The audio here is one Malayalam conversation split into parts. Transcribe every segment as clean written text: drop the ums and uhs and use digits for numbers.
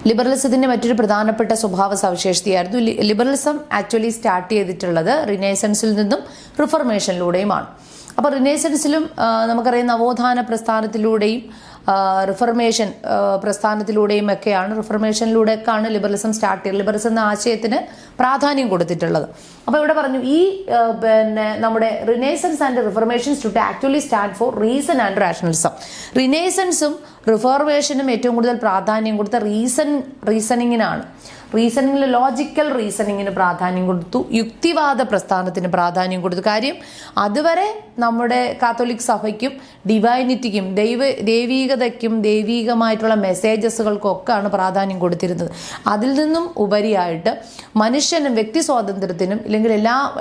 ലിബറലിസത്തിൻ്റെ മറ്റൊരു പ്രധാനപ്പെട്ട സ്വഭാവ സവിശേഷതയായിരുന്നു ലിബറലിസം ആക്ച്വലി സ്റ്റാർട്ട് ചെയ്തിട്ടുള്ളത് റിനൈസൻസിൽ നിന്നും റിഫർമേഷനിലൂടെയുമാണ്. അപ്പോൾ റിനൈസൻസിലും നമുക്കറിയാം നവോത്ഥാന പ്രസ്ഥാനത്തിലൂടെയും റിഫർമേഷൻ പ്രസ്ഥാനത്തിലൂടെയും ഒക്കെയാണ് റിഫർമേഷനിലൂടെയൊക്കെയാണ് ലിബറലിസം സ്റ്റാർട്ട് ചെയ്തത്. ലിബറലിസം എന്ന ആശയത്തിന് പ്രാധാന്യം കൊടുത്തിട്ടുള്ളത്. അപ്പോൾ ഇവിടെ പറഞ്ഞു ഈ നമ്മുടെ renaissance and reformations to actually stand for reason and rationalism. റിനൈസൻസും റിഫോർമേഷനും ഏറ്റവും കൂടുതൽ പ്രാധാന്യം കൊടുത്ത റീസണിങ്ങിനാണ്. റീസണിങ്ങിൽ ലോജിക്കൽ റീസണിങ്ങിന് പ്രാധാന്യം കൊടുത്തു, യുക്തിവാദ പ്രസ്ഥാനത്തിന് പ്രാധാന്യം കൊടുത്തു. കാര്യം അതുവരെ നമ്മുടെ കാത്തോലിക് സഭയ്ക്കും ഡിവൈനിറ്റിക്കും ദൈവീകതയ്ക്കും ദൈവീകമായിട്ടുള്ള മെസ്സേജസുകൾക്കൊക്കെയാണ് പ്രാധാന്യം കൊടുത്തിരുന്നത്. അതിൽ നിന്നും ഉപരിയായിട്ട് മനുഷ്യനും വ്യക്തി സ്വാതന്ത്ര്യത്തിനും ഇല്ലെങ്കിൽ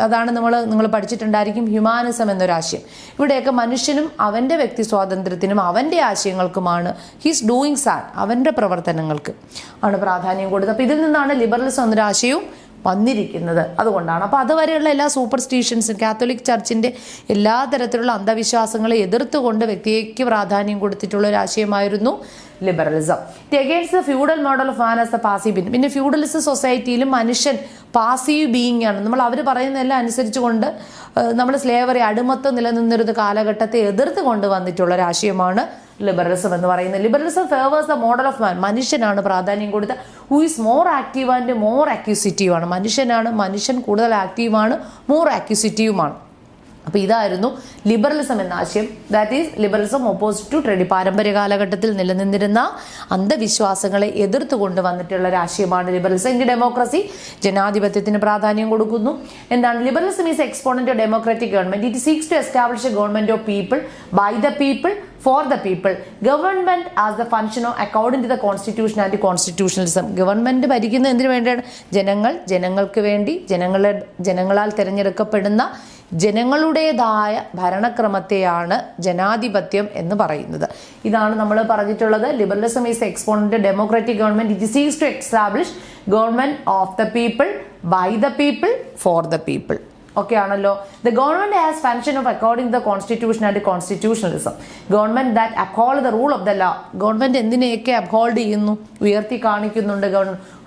അതാണ് നിങ്ങൾ പഠിച്ചിട്ടുണ്ടായിരിക്കും ഹ്യൂമാനിസം എന്നൊരാശയം. ഇവിടെയൊക്കെ മനുഷ്യനും അവൻ്റെ വ്യക്തി സ്വാതന്ത്ര്യത്തിനും അവൻ്റെ ആശയങ്ങൾക്കുമാണ് ഹീസ് ഡൂയിങ്സ് ആൻഡ് അവൻ്റെ പ്രവർത്തനങ്ങൾക്ക് ആണ് പ്രാധാന്യം കൊടുത്തത്. അപ്പോൾ ഇതിൽ നിന്നാണ് ലിബറലിസം എന്നൊരാശയവും വന്നിരിക്കുന്നത്. അതുകൊണ്ടാണ്. അപ്പോൾ അതുവരെയുള്ള എല്ലാ സൂപ്പർസ്റ്റിഷൻസും കാത്തോലിക് ചർച്ചിൻ്റെ എല്ലാ തരത്തിലുള്ള അന്ധവിശ്വാസങ്ങളെ എതിർത്തുകൊണ്ട് വ്യക്തിക്ക് പ്രാധാന്യം കൊടുത്തിട്ടുള്ള ഒരു ആശയമായിരുന്നു liberalism. It against the feudal model of man as the passive being. പിന്നെ ഫ്യൂഡലിസ്റ്റ് സൊസൈറ്റിയിലും മനുഷ്യൻ പാസീവ് ബീയിങ് ആണ്. നമ്മൾ അവർ പറയുന്നതെല്ലാം അനുസരിച്ചുകൊണ്ട് നമ്മൾ സ്ലേവറി അടിമത്തം നിലനിന്നിരുന്ന കാലഘട്ടത്തെ എതിർത്ത് കൊണ്ടുവന്നിട്ടുള്ള ഒരു ആശയമാണ് ലിബറലിസം എന്ന് പറയുന്നത്. Liberalism favours the model of man. മനുഷ്യനാണ് പ്രാധാന്യം കൊടുത്ത who is more active and more acquisitive ആണ്. മനുഷ്യൻ കൂടുതൽ ആക്റ്റീവാണ്, മോർ അക്യൂസിറ്റീവുമാണ്. അപ്പോൾ ഇതായിരുന്നു ലിബറലിസം എന്ന ആശയം. That is liberalism opposite to ട്രെഡി. പാരമ്പര്യ കാലഘട്ടത്തിൽ നിലനിന്നിരുന്ന അന്ധവിശ്വാസങ്ങളെ എതിർത്ത് കൊണ്ടുവന്നിട്ടുള്ള ഒരു ആശയമാണ് ലിബറലിസം. എങ്കിൽ ഡെമോക്രസി ജനാധിപത്യത്തിന് പ്രാധാന്യം കൊടുക്കുന്നു. എന്താണ് liberalism is exponent of democratic government. It seeks to establish a government of people by the people for the people. Government as the function of according to the constitution and constitutionalism. Government ഭരിക്കുന്നത് എന്തിനു വേണ്ടിയാണ്? ജനങ്ങൾക്ക് വേണ്ടി, ജനങ്ങളാൽ തിരഞ്ഞെടുക്കപ്പെടുന്ന ജനങ്ങളുടേതായ ഭരണക്രമത്തെയാണ് ജനാധിപത്യം എന്ന് പറയുന്നത്. ഇതാണ് നമ്മൾ പറഞ്ഞിട്ടുള്ളത്. Liberalism is exponent democratic government. It seeks to establish government of the people by the people for the people. Okay ആണല്ലോ. The government has function of according to the constitution and constitutionalism. Government that uphold the rule of the law. Government എന്തിനെയൊക്കെ അപ്ഹോൾഡ് ചെയ്യുന്നു, ഉയർത്തി കാണിക്കുന്നുണ്ട്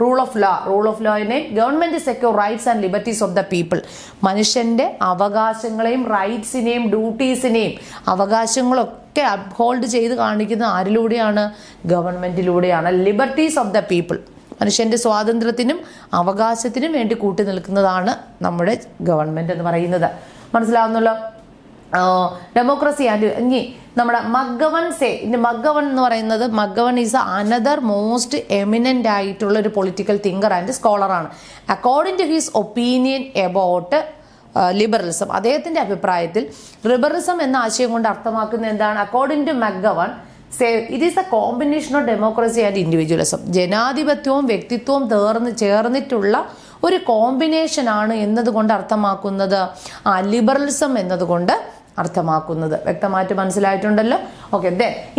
rule of law. Rule of ലോയിനെ government secure rights and liberties of the people. മനുഷ്യന്റെ അവകാശങ്ങളെയും റൈറ്റ്സിനെയും ഡ്യൂട്ടീസിനെയും അവകാശങ്ങളൊക്കെ അപ്ഹോൾഡ് ചെയ്ത് കാണിക്കുന്നത് ആരിലൂടെയാണ്? ഗവൺമെന്റിലൂടെയാണ്. ലിബർട്ടീസ് ഓഫ് ദ പീപ്പിൾ, മനുഷ്യന്റെ സ്വാതന്ത്ര്യത്തിനും അവകാശത്തിനും വേണ്ടി കൂട്ടി നിൽക്കുന്നതാണ് നമ്മുടെ ഗവൺമെന്റ് എന്ന് പറയുന്നത്. മനസ്സിലാവുന്നല്ലോ. ഡെമോക്രസി ആൻഡ് ഇനി നമ്മുടെ മക്ഗവൺ എന്ന് പറയുന്നത്, McGovern is another most eminent ആയിട്ടുള്ള ഒരു പൊളിറ്റിക്കൽ തിങ്കർ ആൻഡ് സ്കോളറാണ്. According to his opinion about liberalism, അദ്ദേഹത്തിന്റെ അഭിപ്രായത്തിൽ ലിബറലിസം എന്ന ആശയം കൊണ്ട് അർത്ഥമാക്കുന്നത് എന്താണ്? According to McGovern, it is a combination of democracy and individualism. ജനാധിപത്യവും വ്യക്തിത്വവും ചേർന്നിട്ടുള്ള ഒരു കോമ്പിനേഷനാണ് എന്നതുകൊണ്ട് അർത്ഥമാക്കുന്നത്, ലിബറലിസം എന്നതുകൊണ്ട് അർത്ഥമാക്കുന്നത്. വ്യക്തമായിട്ട് മനസ്സിലായിട്ടുണ്ടല്ലോ. ഓക്കെ.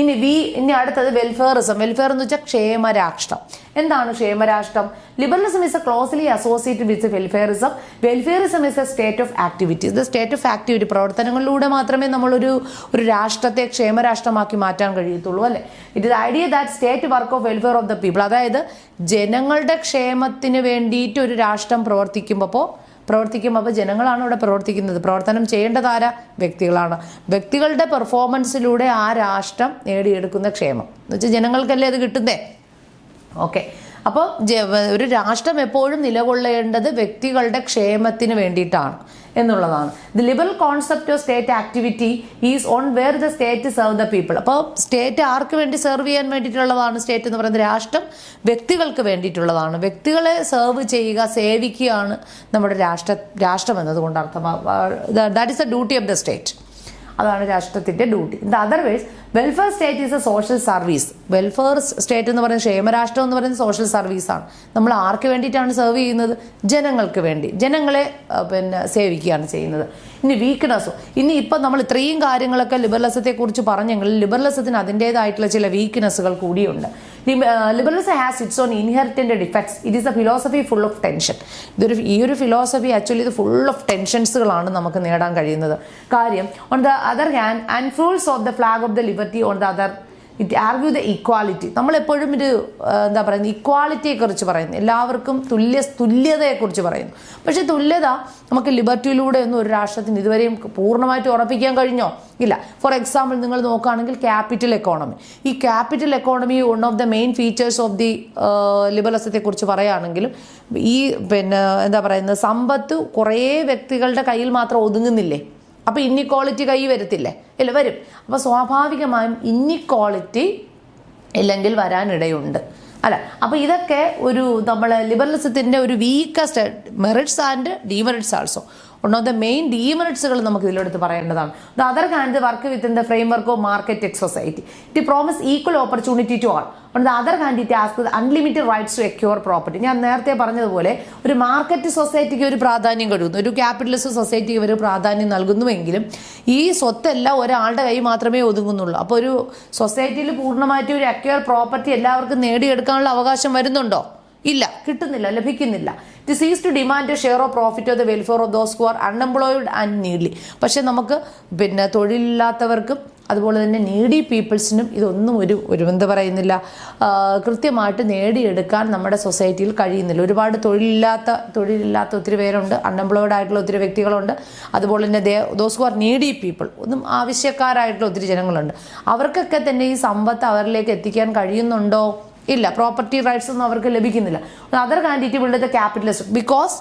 ഇനി അടുത്തത് വെൽഫെയറിസം. വെൽഫെയർ എന്ന് വെച്ചാൽ ക്ഷേമരാഷ്ട്രം. എന്താണ് ക്ഷേമരാഷ്ട്രം? Liberalism is a closely associated with welfarism. Welfarism is a state of activities. The state of activity, പ്രവർത്തനങ്ങളിലൂടെ മാത്രമേ നമ്മളൊരു രാഷ്ട്രത്തെ ക്ഷേമരാഷ്ട്രമാക്കി മാറ്റാൻ കഴിയത്തുള്ളൂ, അല്ലേ? It is idea that state work of welfare of the people. അതായത് ജനങ്ങളുടെ ക്ഷേമത്തിന് വേണ്ടിയിട്ട് ഒരു രാഷ്ട്രം പ്രവർത്തിക്കുമ്പോൾ ജനങ്ങളാണ് ഇവിടെ പ്രവർത്തിക്കുന്നത്. പ്രവർത്തനം ചെയ്യേണ്ടത് ആരാ? വ്യക്തികളാണ്. വ്യക്തികളുടെ പെർഫോമൻസിലൂടെ ആ രാഷ്ട്രം നേടിയെടുക്കുന്ന ക്ഷേമം എന്ന് വെച്ചാൽ ജനങ്ങൾക്കല്ലേ അത് കിട്ടുന്നേ. ഓക്കെ. അപ്പോൾ ഒരു രാഷ്ട്രം എപ്പോഴും നിലകൊള്ളേണ്ടത് വ്യക്തികളുടെ ക്ഷേമത്തിന് വേണ്ടിയിട്ടാണ് എന്നുള്ളതാണ്. The liberal concept of state activity is on where the state serve the people. അപ്പോൾ സ്റ്റേറ്റ് ആർക്ക് വേണ്ടി സെർവ് ചെയ്യാൻ വേണ്ടിയിട്ടുള്ളതാണ്? സ്റ്റേറ്റ് എന്ന് പറയുന്നത് രാഷ്ട്രം വ്യക്തികൾക്ക് വേണ്ടിയിട്ടുള്ളതാണ്. വ്യക്തികളെ സെർവ് ചെയ്യുക, സേവിക്കുകയാണ് നമ്മുടെ രാഷ്ട്രം എന്നതുകൊണ്ട് that is the duty of the state. അതാണ് രാഷ്ട്രത്തിന്റെ duty. In the otherwise welfare state is A social service. Welfare state എന്ന് പറയുന്നത്, ക്ഷേമരാഷ്ട്രം എന്ന് പറയുന്നത് സോഷ്യൽ സർവീസാണ്. നമ്മൾ ആർക്ക് വേണ്ടിയിട്ടാണ് സെർവ് ചെയ്യുന്നത്? ജനങ്ങൾക്ക് വേണ്ടി. ജനങ്ങളെ സേവിക്കുകയാണ് ചെയ്യുന്നത്. ഇനി വീക്ക്നെസ്സും, ഇപ്പം നമ്മൾ ഇത്രയും കാര്യങ്ങളൊക്കെ ലിബറലിസത്തെ കുറിച്ച് പറഞ്ഞെങ്കിൽ ലിബറലിസത്തിന് അതിൻ്റെതായിട്ടുള്ള ചില വീക്ക്നെസ്സുകൾ കൂടിയുണ്ട്. Liberalism has its own inherent defects. It is a philosophy full of tension. ഈ ഒരു ഫിലോസഫി ആക്ച്വലി ഇത് ഫുൾ ഓഫ് ടെൻഷൻസുകളാണ് നമുക്ക് നേടാൻ കഴിയുന്നത്. കാര്യം, on the other hand, unfolds of the flag of the liberty on the other it argue the equality. നമ്മളെപ്പോഴും ഇത് എന്താ പറയുന്നത്, ഇക്വാലിറ്റിയെക്കുറിച്ച് പറയുന്നു, എല്ലാവർക്കും തുല്യതയെക്കുറിച്ച് പറയുന്നു. പക്ഷേ തുല്യത നമുക്ക് ലിബർട്ടിയിലൂടെ ഒന്നും ഒരു രാഷ്ട്രത്തിന് ഇതുവരെയും പൂർണ്ണമായിട്ട് ഉറപ്പിക്കാൻ കഴിഞ്ഞോ? ഇല്ല. ഫോർ എക്സാമ്പിൾ നിങ്ങൾ നോക്കുകയാണെങ്കിൽ ക്യാപിറ്റൽ എക്കോണമി. ഈ capital economy one of the main features of the ലിബറലിസത്തെ കുറിച്ച് പറയുകയാണെങ്കിലും ഈ എന്താ പറയുന്നത്, സമ്പത്ത് കുറേ വ്യക്തികളുടെ കയ്യിൽ മാത്രം ഒതുങ്ങുന്നില്ലേ? അപ്പോൾ ഇന്നിക്വാളിറ്റി കൈ വരത്തില്ലേ? ഇല്ല, വരും. അപ്പോൾ സ്വാഭാവികമായും ഇന്നിക്വാളിറ്റി ഇല്ലെങ്കിൽ വരാനിടയുണ്ട് അല്ല. അപ്പോൾ ഇതൊക്കെ ഒരു നമ്മൾ ലിബറലിസത്തിൻ്റെ ഒരു weakest merits and demerits also. One of the main ഡീമെറിറ്റ്സുകൾ നമുക്ക് ഇതിലെടുത്ത് പറയേണ്ടതാണ്. The other hand work within the framework of market society. It promise equal opportunity to all. On the other hand it asks unlimited rights to acquire property. ഞാൻ നേരത്തെ പറഞ്ഞതുപോലെ ഒരു മാർക്കറ്റ് സൊസൈറ്റിക്ക് ഒരു പ്രാധാന്യം കൊടുക്കുന്നു, ഒരു ക്യാപിറ്റലിസ്റ്റ് സൊസൈറ്റിക്ക് ഒരു പ്രാധാന്യം നൽകുന്നുവെങ്കിലും ഈ സ്വത്തെല്ലാം ഒരാളുടെ കൈ മാത്രമേ ഒതുങ്ങുന്നുള്ളൂ. അപ്പോൾ ഒരു സൊസൈറ്റിയിൽ പൂർണ്ണമായിട്ടും ഒരു എക്യൂർ പ്രോപ്പർട്ടി എല്ലാവർക്കും നേടിയെടുക്കാനുള്ള അവകാശം വരുന്നുണ്ടോ? ഇല്ല, കിട്ടുന്നില്ല, ലഭിക്കുന്നില്ല. It sees to demand a share of profit of the welfare of those who are unemployed and needy. പക്ഷെ നമുക്ക് തൊഴിലില്ലാത്തവർക്കും അതുപോലെ തന്നെ നീഡി പീപ്പിൾസിനും ഇതൊന്നും ഒരു എന്താ പറയുന്നില്ല, കൃത്യമായിട്ട് നേടിയെടുക്കാൻ നമ്മുടെ സൊസൈറ്റിയിൽ കഴിയുന്നില്ല. ഒരുപാട് തൊഴിലില്ലാത്ത ഒത്തിരി പേരുണ്ട്, അൺഎംപ്ലോയിഡ് ആയിട്ടുള്ള ഒത്തിരി വ്യക്തികളുണ്ട്. അതുപോലെ തന്നെ those who R needy people, ഒന്നും ആവശ്യക്കാരായിട്ടുള്ള ഒത്തിരി ജനങ്ങളുണ്ട്. അവർക്കൊക്കെ തന്നെ ഈ സമ്പത്ത് അവരിലേക്ക് എത്തിക്കാൻ കഴിയുന്നുണ്ടോ? ഇല്ല. പ്രോപ്പർട്ടി റൈറ്റ്സ് ഒന്നും അവർക്ക് ലഭിക്കുന്നില്ല. Other candidate will the capitalist because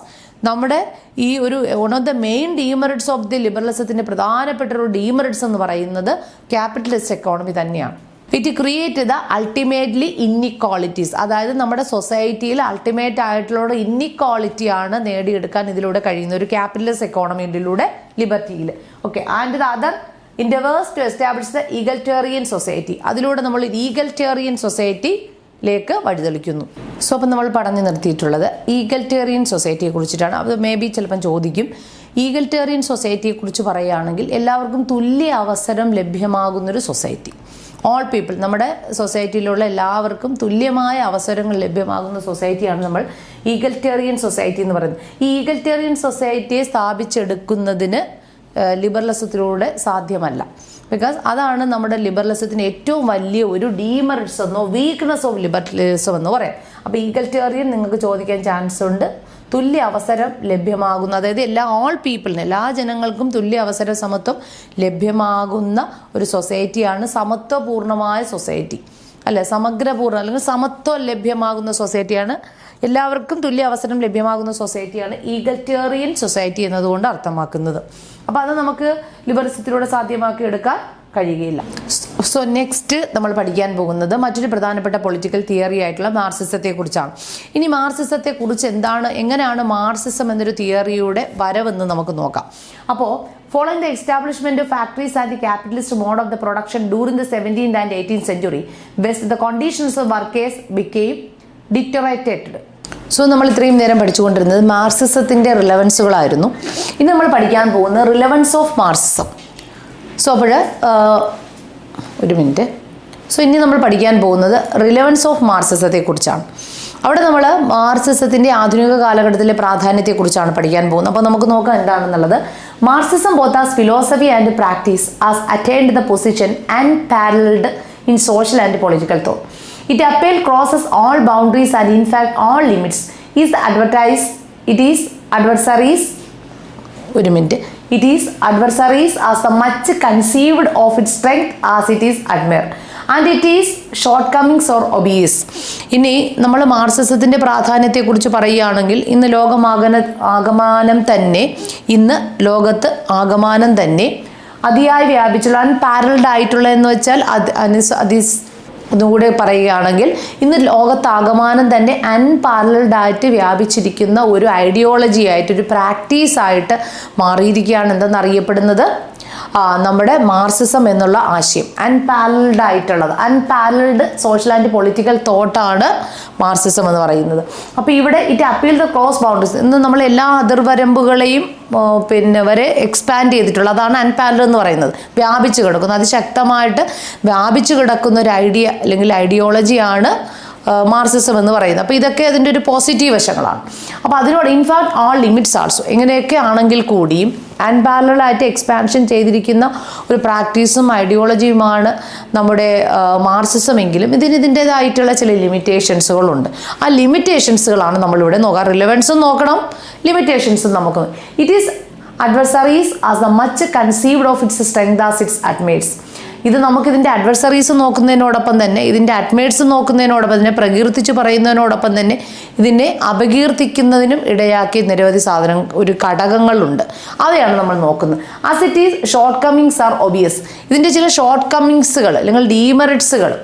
നമ്മുടെ ഈ ഒരു one of the main demerits of the ലിബറലിസത്തിന്റെ പ്രധാനപ്പെട്ട ഒരു ഡീമെറിറ്റ്സ് എന്ന് പറയുന്നത് ക്യാപിറ്റലിസ്റ്റ് എക്കോണമി തന്നെയാണ്. It create the ultimately inequalities. അതായത് നമ്മുടെ സൊസൈറ്റിയിൽ അൾട്ടിമേറ്റ് ആയിട്ടുള്ള ഇന്നിക്വാളിറ്റിയാണ് നേടിയെടുക്കാൻ ഇതിലൂടെ കഴിയുന്ന ഒരു ക്യാപിറ്റലിസ്റ്റ് എക്കോണമിയിലൂടെ ലിബർട്ടിയിൽ. Okay. And the other endeavors to establish the egalitarian society. അതിലൂടെ നമ്മൾ ഈഗൽറ്റേറിയൻ സൊസൈറ്റിയിലേക്ക് വഴിതെളിക്കുന്നു. സോ അപ്പം നമ്മൾ പറഞ്ഞു നിർത്തിയിട്ടുള്ളത് ഈഗൽറ്റേറിയൻ സൊസൈറ്റിയെ കുറിച്ചിട്ടാണ്. അത് മേ ബി ചിലപ്പം ചോദിക്കും. ഈഗൽറ്റേറിയൻ സൊസൈറ്റിയെ കുറിച്ച് പറയുകയാണെങ്കിൽ എല്ലാവർക്കും തുല്യ അവസരം ലഭ്യമാകുന്നൊരു സൊസൈറ്റി. ഓൾ പീപ്പിൾ, നമ്മുടെ സൊസൈറ്റിയിലുള്ള എല്ലാവർക്കും തുല്യമായ അവസരങ്ങൾ ലഭ്യമാകുന്ന സൊസൈറ്റിയാണ് നമ്മൾ ഈഗൽറ്റേറിയൻ സൊസൈറ്റി എന്ന് പറയുന്നത്. ഈ ഈഗൽറ്റേറിയൻ സൊസൈറ്റിയെ സ്ഥാപിച്ചെടുക്കുന്നതിന് ലിബറലിസത്തിലൂടെ സാധ്യമല്ല. ബിക്കോസ് അതാണ് നമ്മുടെ ലിബറലിസത്തിന് ഏറ്റവും വലിയ ഒരു ഡീമെറിറ്റ്സ് എന്നോ വീക്ക്നെസ് ഓഫ് ലിബറലിസം എന്ന് പറയാം. അപ്പോൾ ഈഗൽറ്റേറിയൻ നിങ്ങൾക്ക് ചോദിക്കാൻ ചാൻസ് ഉണ്ട്. തുല്യ അവസരം ലഭ്യമാകുന്ന, അതായത് ഓൾ പീപ്പിളിന്, എല്ലാ ജനങ്ങൾക്കും തുല്യ അവസര സമത്വം ലഭ്യമാകുന്ന ഒരു സൊസൈറ്റിയാണ് സമത്വപൂർണമായ സൊസൈറ്റി, അല്ലെ? സമഗ്രപൂർണ്ണ അല്ലെങ്കിൽ സമത്വം ലഭ്യമാകുന്ന സൊസൈറ്റിയാണ്, എല്ലാവർക്കും തുല്യ അവസരം ലഭ്യമാകുന്ന സൊസൈറ്റിയാണ് ഈഗൽറ്റേറിയൻ സൊസൈറ്റി എന്നതുകൊണ്ട് അർത്ഥമാക്കുന്നത്. അപ്പോൾ അത് നമുക്ക് ലിബറലിസത്തിലൂടെ സാധ്യമാക്കി എടുക്കാൻ കഴിയുകയില്ല. സോ നെക്സ്റ്റ് നമ്മൾ പഠിക്കാൻ പോകുന്നത് മറ്റൊരു പ്രധാനപ്പെട്ട പൊളിറ്റിക്കൽ തിയറി ആയിട്ടുള്ള മാർക്സിസത്തെ കുറിച്ചാണ്. ഇനി മാർക്സിസത്തെ കുറിച്ച് എങ്ങനെയാണ് മാർക്സിസം എന്നൊരു തിയറിയുടെ വരവെന്ന് നമുക്ക് നോക്കാം. അപ്പോൾ following the establishment of factories and the capitalist mode of the production during the 17th and 18th century, the conditions of workers became deteriorated. So നമ്മൾ ഇത്രയും നേരം പഠിച്ചുകൊണ്ടിരുന്നത് മാർക്സിസത്തിൻ്റെ റിലവൻസുകളായിരുന്നു. ഇനി നമ്മൾ പഠിക്കാൻ പോകുന്നത് റിലവൻസ് ഓഫ് മാർക്സിസം. സോ ഒരു മിനിറ്റ്. സോ ഇനി നമ്മൾ പഠിക്കാൻ പോകുന്നത് റിലവൻസ് ഓഫ് മാർക്സിസത്തെ കുറിച്ചാണ്. അവിടെ നമ്മൾ മാർക്സിസത്തിൻ്റെ ആധുനിക കാലഘട്ടത്തിലെ പ്രാധാന്യത്തെക്കുറിച്ചാണ് പഠിക്കാൻ പോകുന്നത്. അപ്പോൾ നമുക്ക് നോക്കാം എന്താണെന്നുള്ളത്. Marxism both as philosophy and practice has attained the position unparalleled in social and political thought. It appeal crosses all boundaries and in fact all limits. It is adversaries as much conceived of its strength as it is admired. And it is shortcomings or obvious. ഇനി നമ്മൾ മാർക്സിസത്തിൻ്റെ പ്രാധാന്യത്തെക്കുറിച്ച് പറയുകയാണെങ്കിൽ ഇന്ന് ലോകത്ത് ആകമാനം തന്നെ അതിയായി വ്യാപിച്ചുള്ള അൺപാരൽഡ് ആയിട്ടുള്ള എന്ന് വെച്ചാൽ ഒന്നുകൂടെ പറയുകയാണെങ്കിൽ ഇന്ന് ലോകത്താകമാനം തന്നെ അൺപാരൽഡ് ആയിട്ട് വ്യാപിച്ചിരിക്കുന്ന ഒരു ഐഡിയോളജി ആയിട്ട്, ഒരു പ്രാക്ടീസായിട്ട് മാറിയിരിക്കുകയാണ് എന്തെന്നറിയപ്പെടുന്നത് നമ്മുടെ മാർക്സിസം എന്നുള്ള ആശയം. അൺപാരൽഡ് ആയിട്ടുള്ളത്, അൺപാരൽഡ് സോഷ്യൽ ആൻഡ് പൊളിറ്റിക്കൽ തോട്ടാണ് മാർക്സിസം എന്ന് പറയുന്നത്. അപ്പോൾ ഇവിടെ it appeal the cross boundaries. ഇന്ന് നമ്മൾ എല്ലാ അതിർവരമ്പുകളെയും വരെ എക്സ്പാൻഡ് ചെയ്തിട്ടുള്ള, അതാണ് അൺപാരൽഡ് എന്ന് പറയുന്നത്. വ്യാപിച്ചു കിടക്കുന്ന, അതിശക്തമായിട്ട് വ്യാപിച്ചു കിടക്കുന്ന ഒരു ഐഡിയ അല്ലെങ്കിൽ ഐഡിയോളജിയാണ് മാർക്സിസം എന്ന് പറയുന്നത്. അപ്പോൾ ഇതൊക്കെ അതിൻ്റെ ഒരു പോസിറ്റീവ് വശങ്ങളാണ്. അപ്പോൾ അതിനോട് ഇൻഫാക്ട് ആൾ ലിമിറ്റ്സ് ആൾസോ, എങ്ങനെയൊക്കെ ആണെങ്കിൽ കൂടിയും ആൻഡ് എക്സ്പാൻഷൻ ചെയ്തിരിക്കുന്ന ഒരു പ്രാക്ടീസും ഐഡിയോളജിയുമാണ് നമ്മുടെ മാർക്സിസം എങ്കിലും ഇതിൻ്റേതായിട്ടുള്ള ചില ലിമിറ്റേഷൻസുകളുണ്ട്. ആ ലിമിറ്റേഷൻസുകളാണ് നമ്മളിവിടെ നോക്കാം. റിലവൻസും നോക്കണം, ലിമിറ്റേഷൻസും നമുക്ക്. It is adversaries as the much conceived of its strength as its admates. ഇത് നമുക്കിതിൻ്റെ അഡ്വർസറീസ് നോക്കുന്നതിനോടൊപ്പം തന്നെ ഇതിൻ്റെ അഡ്മേറ്റ്സ് നോക്കുന്നതിനോടൊപ്പം തന്നെ പ്രകീർത്തിച്ച് പറയുന്നതിനോടൊപ്പം തന്നെ ഇതിനെ അപകീർത്തിക്കുന്നതിനും ഇടയാക്കിയ നിരവധി ഒരു ഘടകങ്ങളുണ്ട്. അവയാണ് നമ്മൾ നോക്കുന്നത്. As it is shortcomings are obvious. ഇതിൻ്റെ ചില ഷോർട്ട് കമ്മിങ്സുകൾ അല്ലെങ്കിൽ ഡീമെറിറ്റ്സുകൾ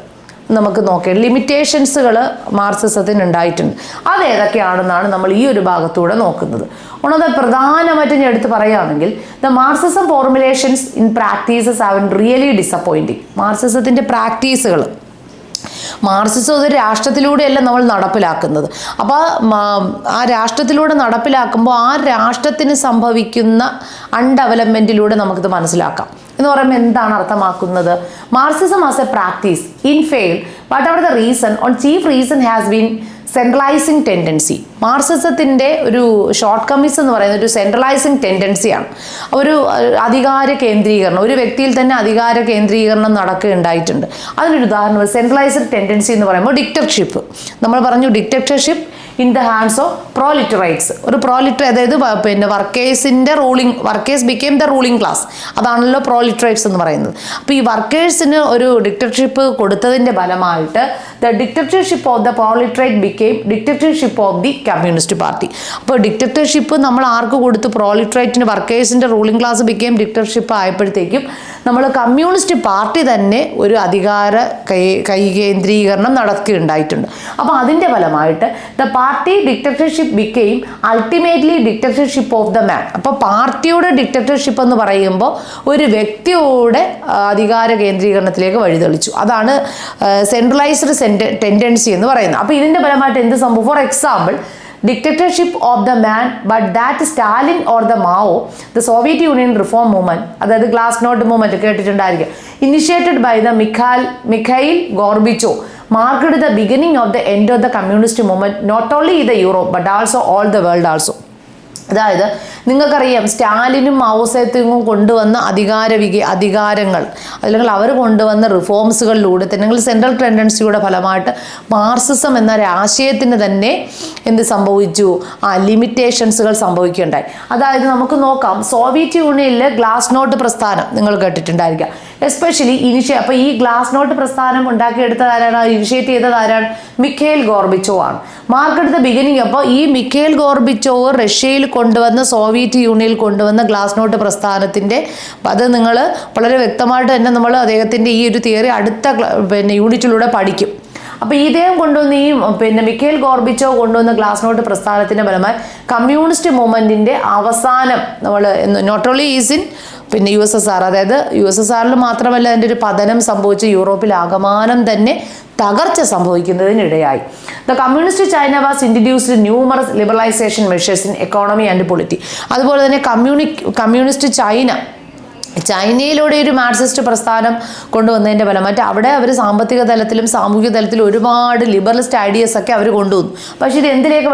നമുക്ക് നോക്കാം. ലിമിറ്റേഷൻസുകൾ മാർക്സിസത്തിന് ഉണ്ടായിട്ടുണ്ട്. അതേതൊക്കെയാണെന്നാണ് നമ്മൾ ഈ ഒരു ഭാഗത്തൂടെ നോക്കുന്നത്. ഒന്നത് പ്രധാനമായിട്ടും ഞാൻ എടുത്ത് പറയുകയാണെങ്കിൽ the Marxism formulations in practices have been really disappointing. മാർക്സിസത്തിൻ്റെ പ്രാക്ടീസുകൾ, മാർക്സിസം ഒരു രാഷ്ട്രത്തിലൂടെയല്ല നമ്മൾ നടപ്പിലാക്കുന്നത്. അപ്പോൾ ആ രാഷ്ട്രത്തിലൂടെ നടപ്പിലാക്കുമ്പോൾ ആ രാഷ്ട്രത്തിന് സംഭവിക്കുന്ന അൺഡെവലപ്മെൻറ്റിലൂടെ നമുക്കിത് മനസ്സിലാക്കാം. എന്ന് പറയുമ്പോൾ എന്താണ് അർത്ഥമാക്കുന്നത്? Marxism as a practice in fail whatever the reason one chief reason has been centralising tendency. മാർക്സിസത്തിൻ്റെ ഒരു ഷോർട്ട് കമ്മിങ്സ് എന്ന് പറയുന്നത് ഒരു സെൻട്രലൈസിങ് ടെൻഡൻസിയാണ്. ഒരു അധികാര കേന്ദ്രീകരണം, ഒരു വ്യക്തിയിൽ തന്നെ അധികാര കേന്ദ്രീകരണം നടക്കുകയുണ്ടായിട്ടുണ്ട്. അതിനൊരു ഉദാഹരണം സെൻട്രലൈസ്ഡ് ടെൻഡൻസി എന്ന് പറയുമ്പോൾ ഡിക്റ്റർഷിപ്പ്. നമ്മൾ പറഞ്ഞു ഡിക്റ്റർഷിപ്പ് ഇൻ ദ ഹാൻഡ്സ് ഓഫ് പ്രോലിറ്ററൈറ്റ്സ്. ഒരു അതായത് workers became the ruling class. അതാണല്ലോ പ്രോലിറ്ററൈറ്റ്സ് എന്ന് പറയുന്നത്. അപ്പോൾ ഈ വർക്കേഴ്സിന് ഒരു ഡിക്റ്റർഷിപ്പ് കൊടുത്തതിൻ്റെ ഫലമായിട്ട് the dictatorship of the proletariat became dictatorship of the communist party. അപ്പോൾ ഡിക്റ്റർഷിപ്പ് നമ്മൾ ആർക്ക് കൊടുത്തു? പ്രോലിറ്ററൈറ്റിന്, വർക്കേഴ്സിൻ്റെ റൂളിംഗ് ക്ലാസ് ബിക്കേം ഡിക്റ്റർഷിപ്പ് ആയപ്പോഴത്തേക്കും നമ്മൾ കമ്മ്യൂണിസ്റ്റ് പാർട്ടി തന്നെ ഒരു അധികാര കൈകേന്ദ്രീകരണം നടക്കുകയുണ്ടായിട്ടുണ്ട്. അപ്പോൾ അതിൻ്റെ ഫലമായിട്ട് the party dictatorship became ultimately dictatorship of the man. അപ്പോൾ പാർട്ടിയുടെ ഡിക്റ്റർഷിപ്പ് എന്ന് പറയുമ്പോൾ ഒരു വ്യക്തിയുടെ അധികാര കേന്ദ്രീകരണത്തിലേക്ക് വഴിതെളിച്ചു. അതാണ് സെൻട്രലൈസ്ഡ് ടെൻഡൻസി എന്ന് പറയുന്നത്. അപ്പോൾ ഇതിൻ്റെ ഫലമായിട്ട് എന്ത് സംഭവം? For example dictatorship of the man, but that Stalin or the Mao, the Soviet Union reform movement, അതായത് ഗ്ലാസ്നോട്ട് മൂവ്മെന്റ് കേട്ടിട്ടുണ്ടായിരിക്കും, initiated by the Mikhail Gorbachev, marked the beginning of the end of the communist movement not only in the Europe but also all the world also. അതായത് നിങ്ങൾക്കറിയാം സ്റ്റാലിനും മാവോസേത്തുങ്ങും കൊണ്ടുവന്ന അധികാരങ്ങൾ അല്ലെങ്കിൽ അവർ കൊണ്ടുവന്ന റിഫോംസുകളിലൂടെ തന്നെ അല്ലെങ്കിൽ സെൻട്രൽ ടെൻഡൻസിയുടെ ഫലമായിട്ട് മാർക്സിസം എന്നൊരു ആശയത്തിന് തന്നെ എന്ത് സംഭവിച്ചു? ലിമിറ്റേഷൻസുകൾ സംഭവിക്കുകയുണ്ടായി. അതായത് നമുക്ക് നോക്കാം, സോവിയറ്റ് യൂണിയനിലെ ഗ്ലാസ്നോട്ട് പ്രസ്ഥാനം നിങ്ങൾ കേട്ടിട്ടുണ്ടായിരിക്കാം. എസ്പെഷ്യലി അപ്പോൾ ഈ ഗ്ലാസ്നോട്ട് പ്രസ്ഥാനം ഉണ്ടാക്കിയെടുത്തത് ആരാണ്? ഇനിഷ്യേറ്റ് ചെയ്തത് ആരാണ്? മിഖൈൽ ഗോർബിച്ചോ ആണ്. Market the beginning. അപ്പോൾ ഈ മിഖൈൽ ഗോർബിച്ചോ റഷ്യയിൽ കൊണ്ടുവന്ന, സോവിയറ്റ് യൂണിയനിൽ കൊണ്ടുവന്ന ഗ്ലാസ്നോട്ട് പ്രസ്ഥാനത്തിൻ്റെ അത് നിങ്ങൾ വളരെ വ്യക്തമായിട്ട് തന്നെ നമ്മൾ അദ്ദേഹത്തിൻ്റെ ഈ ഒരു തിയറി അടുത്ത യൂണിറ്റിലൂടെ പഠിക്കും. അപ്പോൾ ഇദ്ദേഹം കൊണ്ടുവന്ന മിഖൈൽ ഗോർബിച്ചോ കൊണ്ടുവന്ന ഗ്ലാസ്നോട്ട് പ്രസ്ഥാനത്തിൻ്റെ ഫലമായി കമ്മ്യൂണിസ്റ്റ് മൂവ്മെൻറ്റിൻ്റെ അവസാനം നമ്മൾ not only is in USSR, അതായത് USSRൽ മാത്രമല്ല അതിൻ്റെ ഒരു പതനം സംഭവിച്ച് യൂറോപ്പിൽ ആകമാനം തന്നെ തകർച്ച സംഭവിക്കുന്നതിനിടയായി. The communist China was introduced numerous liberalisation measures in economy and polity. അതുപോലെ തന്നെ കമ്മ്യൂണിസ്റ്റ് ചൈനയിലൂടെ ഒരു മാർക്സിസ്റ്റ് പ്രസ്ഥാനം കൊണ്ടുവന്നതിൻ്റെ ഫലമായിട്ട് അവിടെ അവർ സാമ്പത്തിക തലത്തിലും സാമൂഹിക തലത്തിലും ഒരുപാട് ലിബറലിസ്റ്റ് ഐഡിയാസ് ഒക്കെ അവർ കൊണ്ടുവന്നു. പക്ഷേ ഇത് എന്തിലേക്ക്